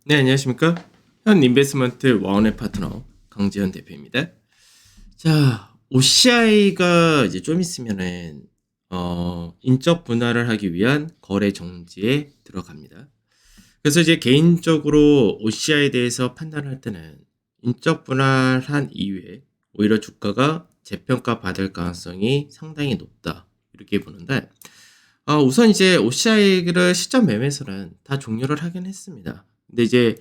네, 안녕하십니까? 현 인베스트먼트 와운의 파트너 강지현 대표입니다. 자, OCI가 이제 좀 있으면은 인적 분할을 하기 위한 거래 정지에 들어갑니다. 그래서 이제 개인적으로 OCI에 대해서 판단할 때는 인적 분할한 이후에 오히려 주가가 재평가 받을 가능성이 상당히 높다 이렇게 보는데 우선 이제 OCI를 시점 매매에서는 다 종료를 하긴 했습니다. 근데 이제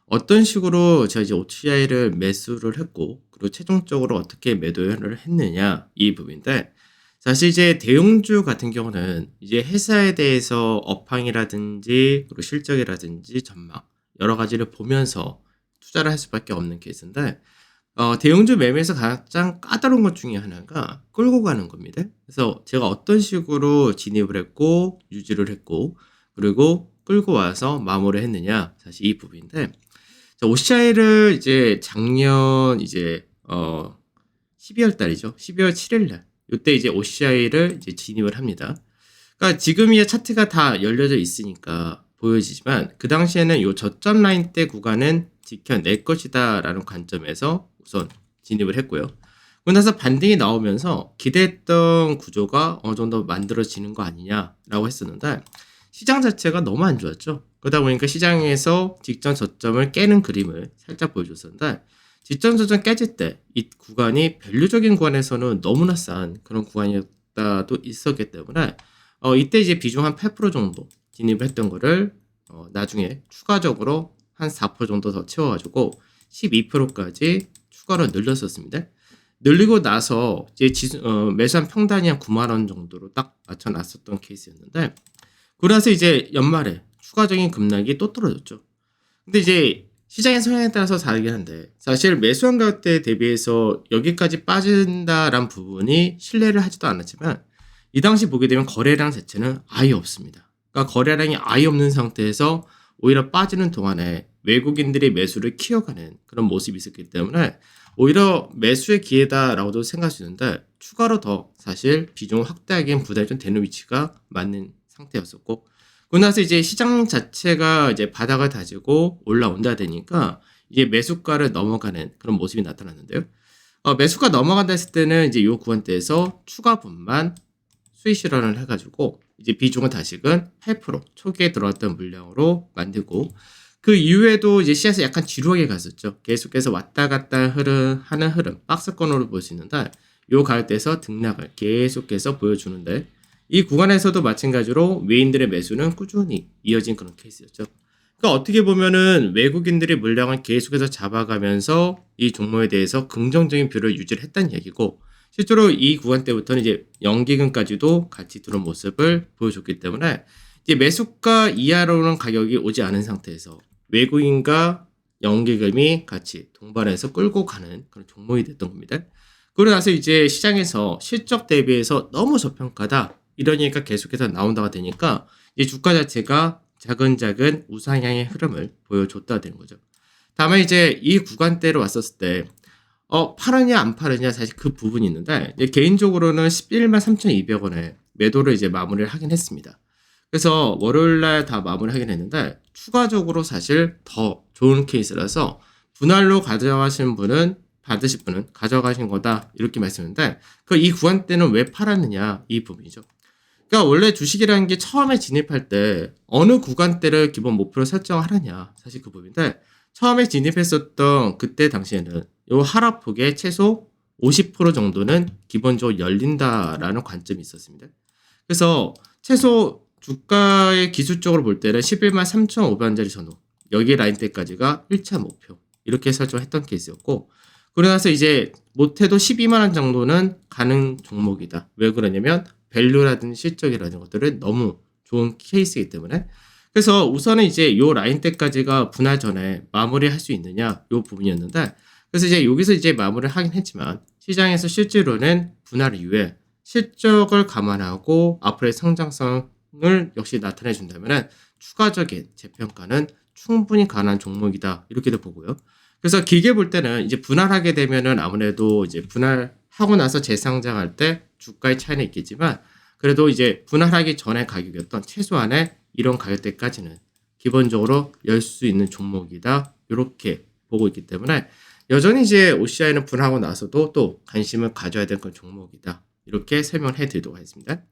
어떤 식으로 제가 이제 OCI를 매수를 했고, 그리고 최종적으로 어떻게 매도를 했느냐, 이 부분인데, 사실 이제 대형주 같은 경우는 이제 회사에 대해서 업황이라든지, 그리고 실적이라든지 전망, 여러 가지를 보면서 투자를 할 수밖에 없는 케이스인데, 대형주 매매에서 가장 까다로운 것 중에 하나가 끌고 가는 겁니다. 그래서 제가 어떤 식으로 진입을 했고, 유지를 했고, 그리고 끌고 와서 마무리를 했느냐, 사실 이 부분인데, OCI를 이제 작년 이제 12월 달이죠. 12월 7일 날. 이때 이제 OCI를 이제 진입을 합니다. 그러니까 지금이야 차트가 다 열려져 있으니까 보여지지만 그 당시에는 이 저점 라인 대 구간은 지켜낼 것이다라는 관점에서 우선 진입을 했고요. 그러고 나서 반등이 나오면서 기대했던 구조가 어느 정도 만들어지는 거 아니냐라고 했었는데 시장 자체가 너무 안 좋았죠. 그러다 보니까 시장에서 직전 저점을 깨는 그림을 살짝 보여줬었는데 직전 저점 깨질 때 이 구간이 밸류적인 구간에서는 너무나 싼 그런 구간이었다도 있었기 때문에 이때 이제 비중 한 8% 정도 진입을 했던 거를 나중에 추가적으로 한 4% 정도 더 채워가지고 12%까지 추가로 늘렸었습니다. 늘리고 나서 이제 매수한 평단이 한 9만 원 정도로 딱 맞춰놨었던 케이스였는데 그래서 이제 연말에 추가적인 급락이 또 떨어졌죠. 근데 이제 시장의 성향에 따라서 다르긴 한데 사실 매수한 가격대에 대비해서 여기까지 빠진다란 부분이 신뢰를 하지도 않았지만 이 당시 보게 되면 거래량 자체는 아예 없습니다. 그러니까 거래량이 아예 없는 상태에서 오히려 빠지는 동안에 외국인들이 매수를 키워가는 그런 모습이 있었기 때문에 오히려 매수의 기회다라고도 생각할 수 있는데 추가로 더 사실 비중을 확대하기엔 부담이 좀 되는 위치가 맞는 상태였었고 그러고 나서 이제 시장 자체가 이제 바닥을 다지고 올라온다 되니까 이제 매수가를 넘어가는 그런 모습이 나타났는데요. 매수가 넘어간다 했을 때는 이제 요 구간대에서 추가 분만 수익 실현을 해가지고 이제 비중은 다시금 8% 초기에 들어왔던 물량으로 만들고 그 이후에도 이제 시에서 약간 지루하게 갔었죠. 계속해서 왔다 갔다 하는 흐름, 박스권으로 볼 수 있는데 요 가격대에서 등락을 계속해서 보여주는데 이 구간에서도 마찬가지로 외인들의 매수는 꾸준히 이어진 그런 케이스였죠. 그러니까 어떻게 보면은 외국인들의 물량을 계속해서 잡아가면서 이 종목에 대해서 긍정적인 뷰를 유지를 했다는 얘기고 실제로 이 구간 때부터는 이제 연기금까지도 같이 들어온 모습을 보여줬기 때문에 이제 매수가 이하로는 가격이 오지 않은 상태에서 외국인과 연기금이 같이 동반해서 끌고 가는 그런 종목이 됐던 겁니다. 그러고 나서 이제 시장에서 실적 대비해서 너무 저평가다 이러니까 계속해서 나온다가 되니까 이제 주가 자체가 작은 우상향의 흐름을 보여줬다 되는 거죠. 다만 이제 이 구간대로 왔었을 때 팔느냐 안 팔느냐 사실 그 부분이 있는데 개인적으로는 11만 3,200원에 매도를 이제 마무리를 하긴 했습니다. 그래서 월요일날 다 마무리 하긴 했는데 추가적으로 사실 더 좋은 케이스라서 분할로 가져가신 분은 받으실 분은 가져가신 거다 이렇게 말씀했는데 그 이 구간대는 왜 팔았느냐 이 부분이죠. 그러니까 원래 주식이라는 게 처음에 진입할 때 어느 구간대를 기본 목표로 설정하느냐 사실 그 부분인데 처음에 진입했었던 그때 당시에는 요 하락폭의 최소 50% 정도는 기본적으로 열린다라는 관점이 있었습니다. 그래서 최소 주가의 기술적으로 볼 때는 11만 3,500원짜리 전후 여기 라인대까지가 1차 목표 이렇게 설정했던 케이스였고 그러고 나서 이제 못해도 12만 원 정도는 가는 종목이다. 왜 그러냐면 밸류라든지 실적이라는 것들은 너무 좋은 케이스이기 때문에 그래서 우선은 이제 요 라인 때까지가 분할 전에 마무리할 수 있느냐 요 부분이었는데 그래서 이제 여기서 이제 마무리를 하긴 했지만 시장에서 실제로는 분할 이후에 실적을 감안하고 앞으로의 성장성을 역시 나타내 준다면은 추가적인 재평가는 충분히 가능한 종목이다 이렇게도 보고요. 그래서 길게 볼 때는 이제 분할하게 되면은 아무래도 이제 분할하고 나서 재상장할 때 주가의 차이는 있겠지만 그래도 이제 분할하기 전에 가격이었던 최소한의 이런 가격대까지는 기본적으로 열 수 있는 종목이다. 이렇게 보고 있기 때문에 여전히 이제 OCI는 분할하고 나서도 또 관심을 가져야 될 그런 종목이다. 이렇게 설명을 해드리도록 하겠습니다.